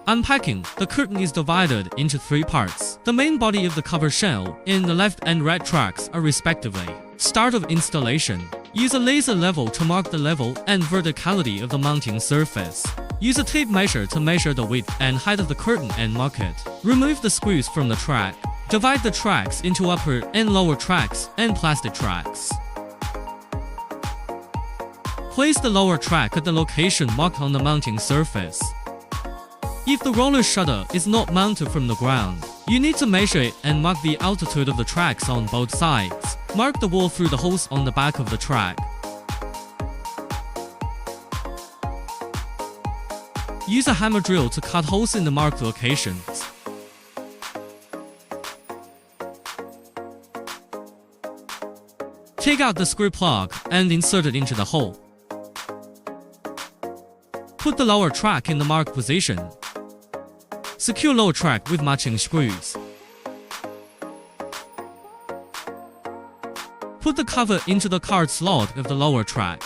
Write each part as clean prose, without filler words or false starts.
Unpacking, the curtain is divided into 3 parts. The main body of the cover shell and the left and right tracks are respectively. Start of installation. Use a laser level to mark the level and verticality of the mounting surface. Use a tape measure to measure the width and height of the curtain and mark it. Remove the screws from the track. Divide the tracks into upper and lower tracks and plastic tracks. Place the lower track at the location marked on the mounting surface. If the roller shutter is not mounted from the ground, you need to measure it and mark the altitude of the tracks on both sides. Mark the wall through the holes on the back of the track. Use a hammer drill to cut holes in the marked locations. Take out the screw plug and insert it into the hole. Put the lower track in the marked position. Secure lower track with matching screws. Put the cover into the card slot of the lower track.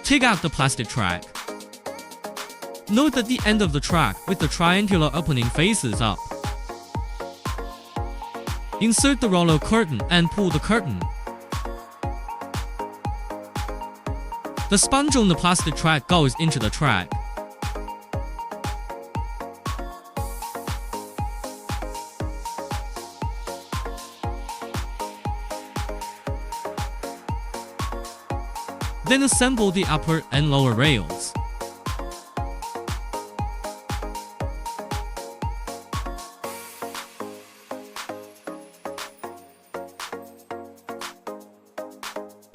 Take out the plastic track. Note that the end of the track with the triangular opening faces up. Insert the roller curtain and pull the curtain. The sponge on the plastic track goes into the track. Then assemble the upper and lower rails.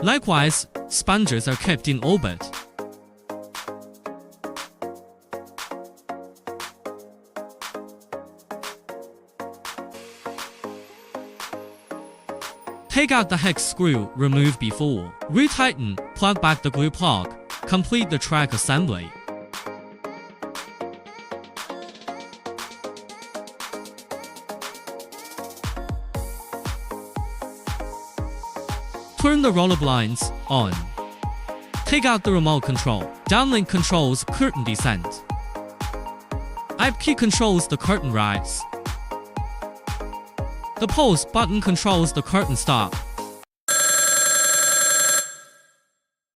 Likewise, sponges are kept in orbit. Take out the hex screw removed before. Retighten, plug back the glue plug. Complete the track assembly. Turn the roller blinds on. Take out the remote control. Downlink controls curtain descent. Up key controls the curtain rise. The pause button controls the curtain stop.